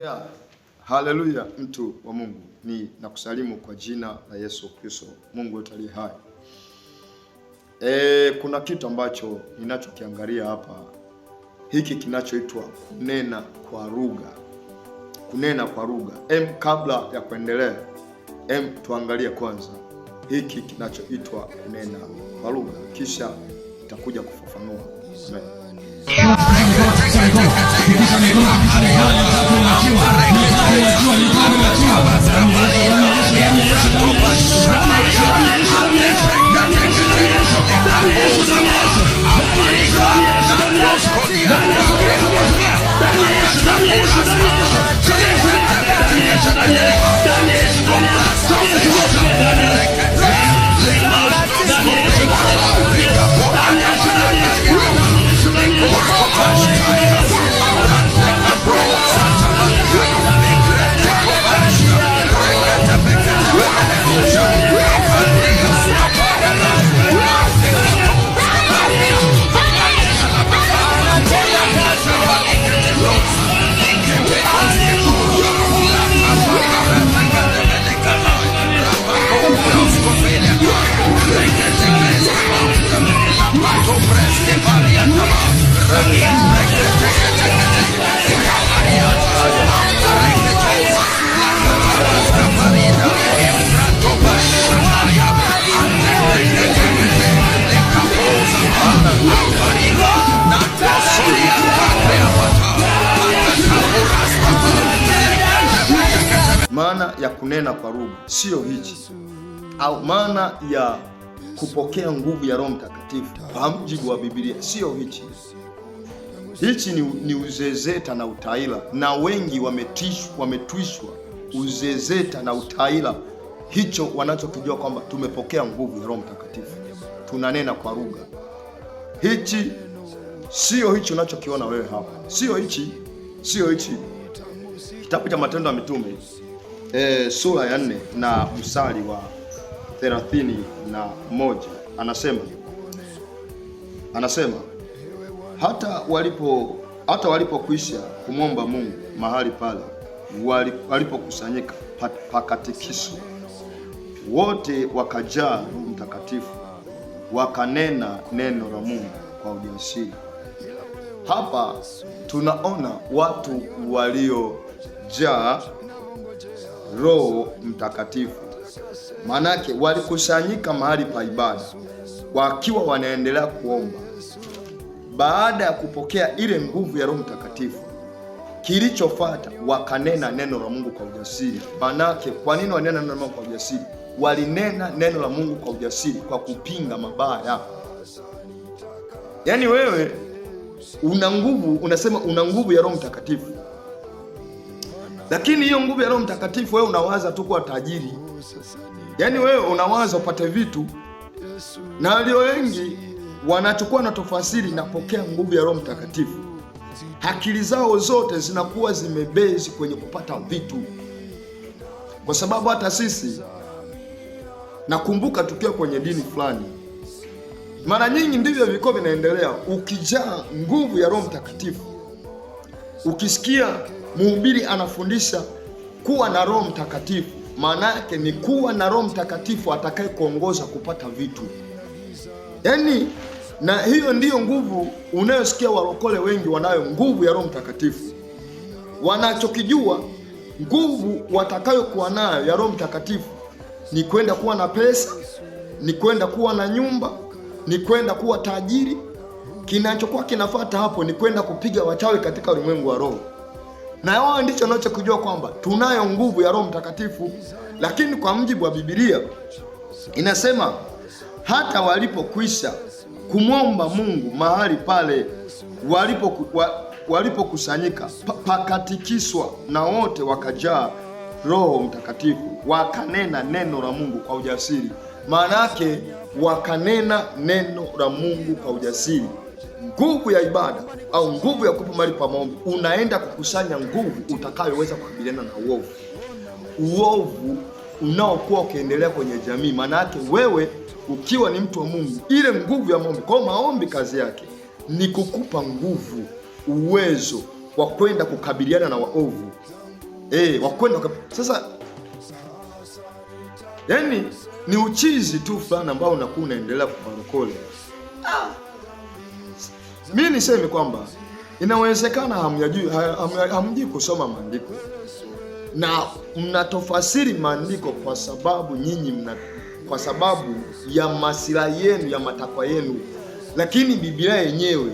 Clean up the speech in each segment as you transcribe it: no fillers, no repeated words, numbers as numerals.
Yeah. Haleluya, mtu wa Mungu, ni nakusalimu kwa jina la Yesu Kristo, Mungu wetu aliye hai. Kuna kitu ambacho ninachokiangalia hapa, hiki kinachoitwa kunena kwa lugha. Kunena kwa lugha. Kabla ya kuendelea, tuangalie kwanza hiki kinachoitwa kunena kwa lugha, kisha nitakuja kufafanua. Amen. Maana ya kunena kwa lugha sio hichi, au maana ya kupokea nguvu ya Roho Mtakatifu kwa mujibu wa Biblia sio hichi. Hichi ni uzezeta na utaila, na wengi wametwishwa uzezeta na utaila hicho, wanachokijua kwamba tumepokea nguvu ya Roho Mtakatifu, tunanena kwa lugha. Hichi sio hichi unachokiona wewe hapa, sio hichi, sio hichi. Kitabu cha Matendo ya Mitume sura ya 4 na mstari wa 31 anasema hata walipokwisha kumwomba Mungu mahali pale walipokusanyika pakatikiswa, wote wakajaa Roho Mtakatifu, wakanena neno la Mungu kwa ujasiri. Hapa tunaona watu waliojaa Roho Mtakatifu. Manake walikusanyika mahali pa ibada wakiwa wanaendelea kuomba. Baada ya kupokea ile nguvu ya Roho Mtakatifu, kilichofuata wakanena neno la Mungu kwa ujasiri. Manake kwa nini wanena neno la Mungu kwa ujasiri? Walinena neno la Mungu kwa ujasiri kwa kupinga mabaya. Yaani wewe una nguvu, unasema una nguvu ya Roho Mtakatifu, lakini hiyo nguvu ya Roho Mtakatifu wewe unawaza tu kuwa tajiri. Yaani wewe unawaza upate vitu, na walio wengi wanachukua na tofasiri napokea nguvu ya Roho Mtakatifu, akili zao zote zinakuwa zimebezi kwenye kupata vitu. Kwa sababu hata sisi, nakumbuka tukiwa kwenye dini fulani, mara nyingi ndivyo viko vinaendelea. Ukijaa nguvu ya Roho Mtakatifu, ukisikia mhubiri anafundisha kuwa na Roho Mtakatifu, maana yake ni kuwa na Roho Mtakatifu atakaye kuongoza kupata vitu. Yaani, na hiyo ndiyo nguvu unayosikia walokole wengi wanayo, nguvu ya Roho Mtakatifu. Wanachokijua nguvu watakayokuwa nayo ya Roho Mtakatifu ni kwenda kuwa na pesa, ni kwenda kuwa na nyumba, ni kwenda kuwa tajiri. Kinachokuwa kinafuata hapo ni kwenda kupiga wachawi katika ulimwengu wa roho. Na wao ndicho wanachokujua kwamba tunayo nguvu ya Roho Mtakatifu. Lakini kwa mujibu wa Biblia inasema hata walipokwisha kumwomba Mungu mahali pale walipokusanyika pakatikiswa, na wote wakajaa Roho Mtakatifu, wakanena neno la Mungu kwa ujasiri. Maana yake wakanena neno la Mungu kwa ujasiri. Nguvu ya ibada au nguvu ya kupa mahali pa maombi, unaenda kukusanya nguvu utakayoweza kukabiliana na uovu unaokuwa ukiendelea kwenye jamii. Maana yake wewe ukiwa ni mtu wa Mungu, ile nguvu ya maombi, kwa maombi kazi yake ni kukupa nguvu, uwezo wa kwenda kukabiliana na waovu. wakwenda sasa. Yani ni uchizi tu fulani ambao unakuwa unaendelea kuparokole. Mimi niseme kwamba inawezekana hamjui kusoma maandiko na mnatofasiri maandiko kwa sababu kwa sababu ya maslahi yenu, ya matakwa yenu, lakini Biblia yenyewe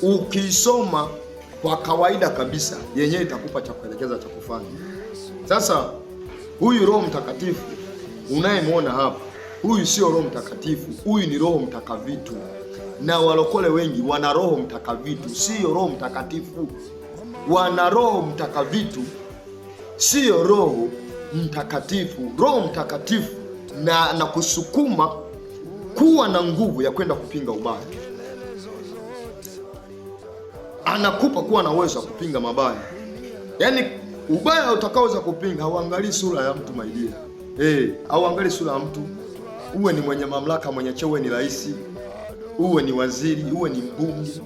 ukisoma kwa kawaida kabisa, yenyewe itakupa cha kuelekeza cha kufanya. Sasa huyu Roho Mtakatifu unayemwona hapa, huyu sio Roho Mtakatifu, huyu ni Roho Mtakavitu. Na walokole wengi wana Roho Mtakavitu, sio Roho Mtakatifu. Wana Roho Mtakavitu, sio Roho Mtakatifu. Roho Mtakatifu na kusukuma kuwa na nguvu ya kwenda kupinga ubaya. Anakupa kuwa na uwezo wa kupinga mabaya. Yaani ubaya utakaoweza kupinga hauangalii sura ya mtu maidia. Hauangalii sura ya mtu. Uwe ni mwenye mamlaka, mwenye cheo, uwe ni rais, uwe ni waziri, uwe ni mbunge,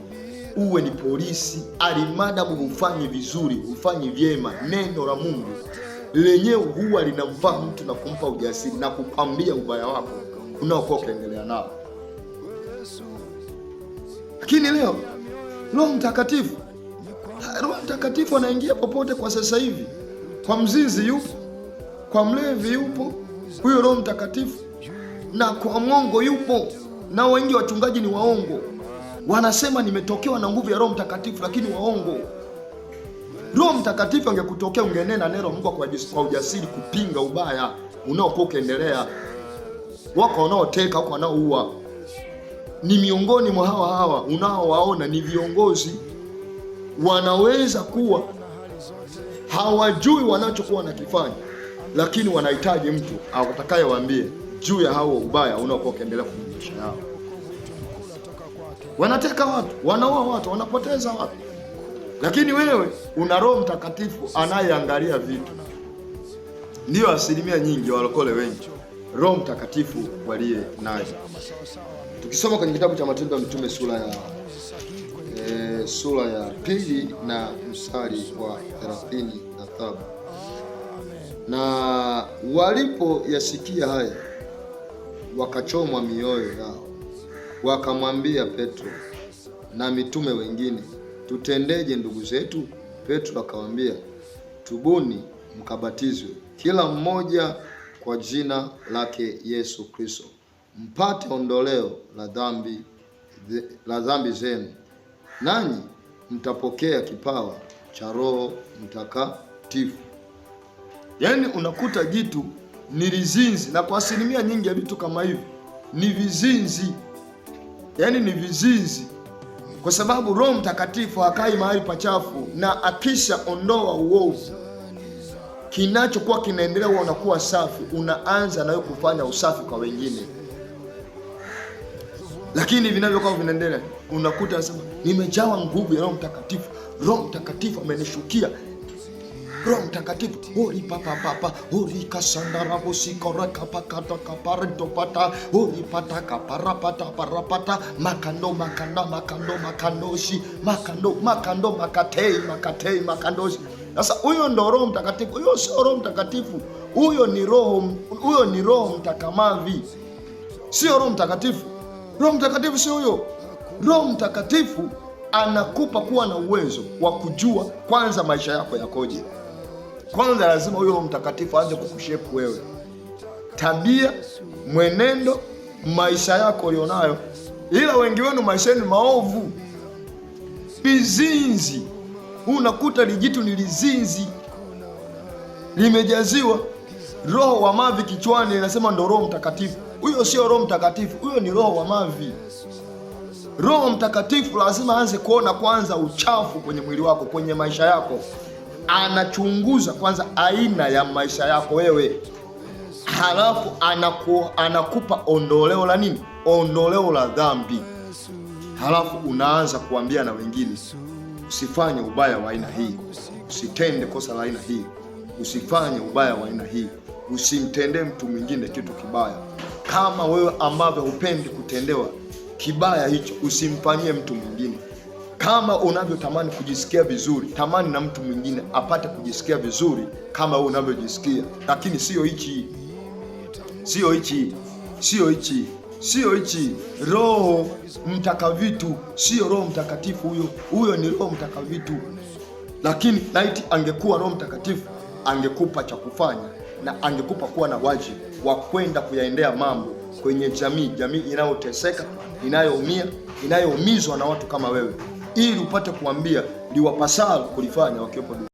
uwe ni polisi, alimadamu ufanye vizuri, ufanye vyema, neno la Mungu lenyewe huwa linamfaa mtu na kumpa ujasiri na kupambia ubaya wako unaokuwa ukiendelea nao. Lakini leo Roho Mtakatifu anaingia popote kwa sasa hivi. Kwa mzinzi yupo, kwa mlevi yupo huyo Roho Mtakatifu, na kwa mwongo yupo. Na wengi wachungaji ni waongo, wanasema nimetokewa na nguvu ya Roho Mtakatifu, lakini waongo. Roho Mtakatifu angekutokea ungenena neno Mungu kwa ujasiri kupinga ubaya unaokuwa ukiendelea. Wako wanaoteka, wako wanaoua, ni miongoni mwa hawa unaowaona ni viongozi. Wanaweza kuwa hawajui wanachokuwa wanakifanya, lakini wanahitaji mtu atakayewaambie juu ya hao ubaya unaokuwa ukiendelea kwenye maisha yao. Wanateka watu, wanaua watu, wanapoteza watu, lakini wewe una Roho Mtakatifu anayeangalia vitu. Ndiyo asilimia nyingi walokole wengi Roho Mtakatifu waliye naye. Tukisoma kwenye kitabu cha Matendo ya Mitume sura ya 2 na mstari wa 37, na walipoyasikia haya wakachomwa mioyo yao, wakamwambia Petro na mitume wengine, tutendeje ndugu zetu? Petro akawaambia, tubuni mkabatizwe kila mmoja kwa jina lake Yesu Kristo, mpate ondoleo la dhambi zenu, nanyi mtapokea kipawa cha Roho Mtakatifu. Yaani unakuta jitu ni vizinzi, na kwa asilimia nyingi ya vitu kama hivi ni vizinzi. Yaani ni vizinzi kwa sababu Roho Mtakatifu hakai mahali pachafu, na akisha ondoa uovu, kinachokuwa kinaendelea wewe unakuwa safi, unaanza nawe kufanya usafi kwa wengine. Lakini vinavyokuwa vinaendelea unakuta anasema nimejawa nguvu ya Roho Mtakatifu, Roho Mtakatifu amenishukia, Roho Mtakatifu ori papa ori kasandarabo sikoreka pakata kaparento pata ori pata kaparapata parapata makando makandoshi makando makatei makandoshi. Sasa huyo ndo Roho Mtakatifu. Huyo sio Roho Mtakatifu, huyo ni Roho Mtakamavi, sio Roho Mtakatifu. Roho Mtakatifu sio huyo. Roho Mtakatifu anakupa kuwa na uwezo wa kujua kwanza maisha yako yakoje. Kwanza lazima huyo Roho Mtakatifu aanze kukushape wewe, tabia, mwenendo, maisha yako ulionayo. Ila wengi wenu maisha yenu maovu, vizinzi. Unakuta lijitu ni lizinzi, limejaziwa roho wa mavi kichwani, linasema ndo Roho Mtakatifu. Huyo sio Roho Mtakatifu, huyo ni roho wa mavi. Roho Mtakatifu lazima aanze kuona kwanza uchafu kwenye mwili wako, kwenye maisha yako. Anachunguza kwanza aina ya maisha yako wewe, halafu anakupa ondoleo la nini? Ondoleo la dhambi. Halafu unaanza kuambia na wengine, usifanye ubaya wa aina hii, usitende kosa la aina hii, usifanye ubaya wa aina hii, usimtendee mtu mwingine kitu kibaya. Kama wewe ambavyo hupendi kutendewa kibaya hicho, usimfanyie mtu mwingine. Kama unavyotamani kujisikia vizuri, tamani na mtu mwingine apate kujisikia vizuri kama wewe unavyojisikia, lakini sio hichi, sio hichi, sio hichi, sio hichi. Roho Mtakavitu sio Roho Mtakatifu huyo ni Roho Mtakavitu. Lakini laiti angekuwa Roho Mtakatifu angekupa cha kufanya na angekupa kuwa na wajibu wa kwenda kuyaendea mambo kwenye jamii inayoteseka, inayoumia, inayoumizwa na watu kama wewe, ili upate kuambia liwapasalo kulifanya wakiwepo duniani.